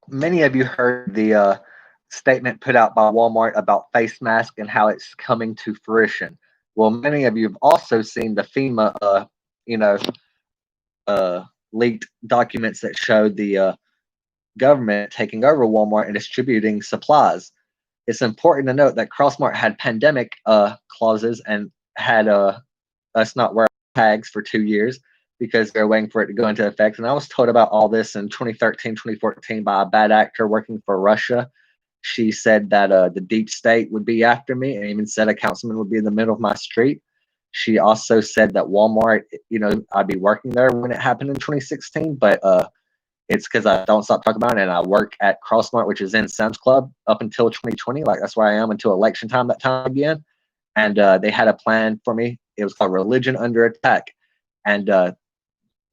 Many of you heard the statement put out by Walmart about face mask and how it's coming to fruition. Well, many of you have also seen the FEMA, you know, leaked documents that showed the government taking over Walmart and distributing supplies. It's important to note that Crossmart had pandemic clauses and had us not wear tags for 2 years because they're waiting for it to go into effect. And I was told about all this in 2013, 2014 by a bad actor working for Russia. She said that the deep state would be after me, and even said a councilman would be in the middle of my street. She also said that Walmart, I'd be working there when it happened in 2016, but it's because I don't stop talking about it, and I work at Crossmart, which is in Sam's Club, up until 2020. Like that's where I am until election time that time again. And they had a plan for me. It was called Religion Under Attack, and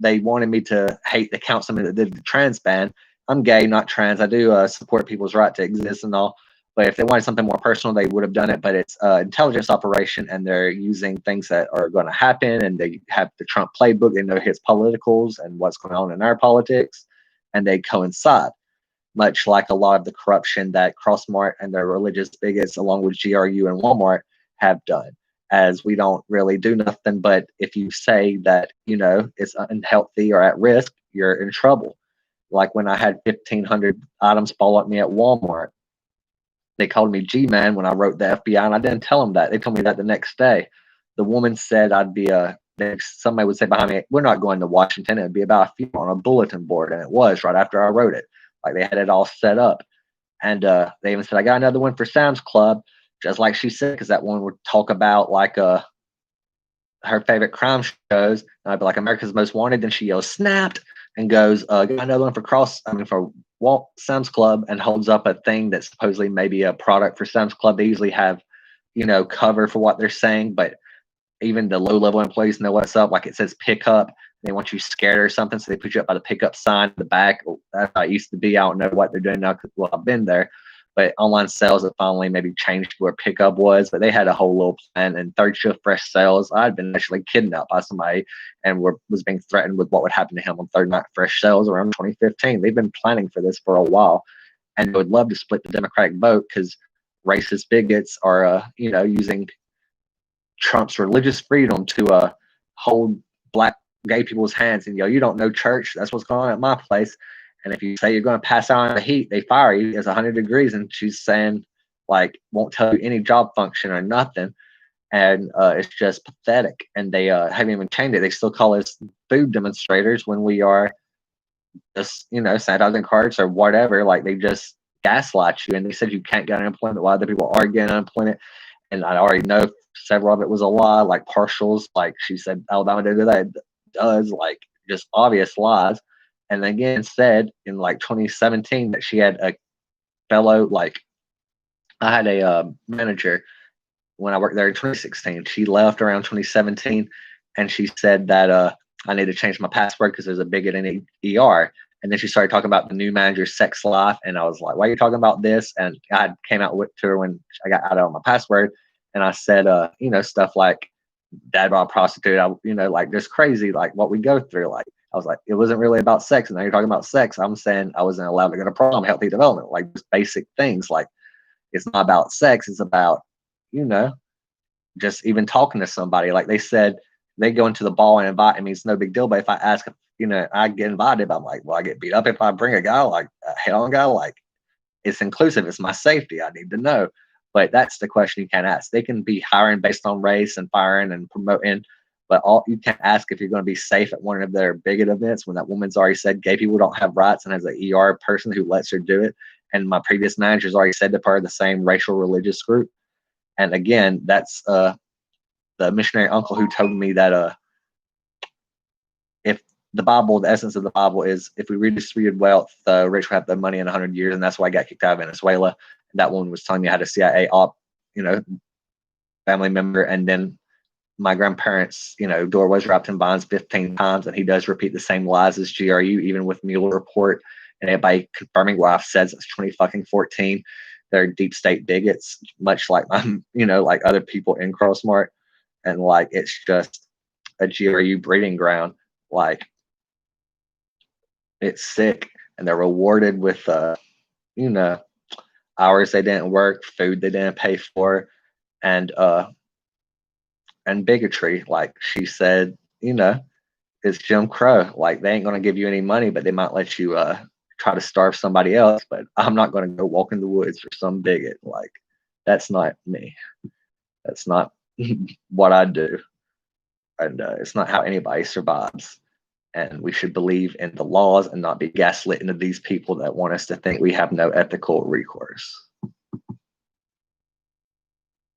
they wanted me to hate the councilman that did the trans ban. I'm gay, not trans. I do support people's right to exist and all. But if they wanted something more personal, they would have done it. But it's intelligence operation, and they're using things that are going to happen. And they have the Trump playbook. They know his politicals and what's going on in our politics, and they coincide. Much like a lot of the corruption that Crossmart and their religious bigots, along with GRU and Walmart, have done. As we don't really do nothing, but if you say that it's unhealthy or at risk, you're in trouble. Like when I had 1,500 items fall at me at Walmart, they called me G-Man when I wrote the FBI, and I didn't tell them that. They told me that the next day. The woman said I'd be a. Somebody would say behind me, "We're not going to Washington." It'd be about a few on a bulletin board, and it was right after I wrote it. Like they had it all set up, and they even said I got another one for Sam's Club, just like she said, because that one would talk about like her favorite crime shows. And I'd be like, America's Most Wanted. Then she yells, snapped, and goes, got another one for for Walt Sam's Club, and holds up a thing that's supposedly maybe a product for Sam's Club. They usually have, cover for what they're saying, but even the low level employees know what's up. Like it says pickup. They want you scared or something. So they put you up by the pickup sign in the back. That's how it used to be. I don't know what they're doing now because, well, I've been there. But online sales have finally maybe changed to where pickup was. But they had a whole little plan. And third shift fresh sales, I'd been actually kidnapped by somebody and was being threatened with what would happen to him on third night fresh sales around 2015. They've been planning for this for a while. And they would love to split the Democratic vote because racist bigots are, using Trump's religious freedom to hold black gay people's hands and you don't know church. That's what's going on at my place. And if you say you're going to pass out in the heat, they fire you. It's 100 degrees, and she's saying like won't tell you any job function or nothing. And it's just pathetic. And they haven't even changed it. They still call us food demonstrators when we are just sanitizing carts or whatever. Like they just gaslight you, and they said you can't get unemployment while other people are getting unemployment. And I already know several of it was a lie, like partials, like she said Alabama did that. It does, like just obvious lies. And again said in like 2017 that she had a fellow, like I had a manager when I worked there in 2016. She left around 2017, and she said that I need to change my password because there's a bigot in ER. And then she started talking about the new manager's sex life, and I was like, "Why are you talking about this?" And I came out to her when I got out of my password, and I said, stuff like dad bought a prostitute. Like just crazy, like what we go through. Like I was like, it wasn't really about sex, and now you're talking about sex. I'm saying I wasn't allowed to go to prom, healthy development, like just basic things. Like it's not about sex; it's about, you know, just even talking to somebody. Like they said, they go into the ball and invite me. It's no big deal. But if I ask, if, I get invited, I'm like, well, I get beat up if I bring a guy, like a head-on guy. Like it's inclusive. It's my safety. I need to know. But that's the question you can't ask. They can be hiring based on race and firing and promoting, but all you can't ask if you're going to be safe at one of their bigot events when that woman's already said gay people don't have rights and has an ER person who lets her do it. And my previous manager's already said to her the same racial religious group. And again, that's the missionary uncle who told me that if the Bible, the essence of the Bible is if we redistributed wealth, the rich will have the money in 100 years. And that's why I got kicked out of Venezuela. And that one was telling me how to CIA op, family member. And then my grandparents, door was wrapped in bonds 15 times. And he does repeat the same lies as GRU, even with Mueller report. And everybody confirming what I've said since 2014. They're deep state bigots, much like like other people in Crossmart. And like, it's just a GRU breeding ground. Like, it's sick. and they're rewarded with, you know, hours they didn't work, food they didn't pay for, and bigotry. Like she said, it's Jim Crow. Like they ain't gonna give you any money, but they might let you try to starve somebody else. But I'm not gonna go walk in the woods for some bigot. Like that's not me. That's not what I do, and it's not how anybody survives. And we should believe in the laws and not be gaslit into these people that want us to think we have no ethical recourse.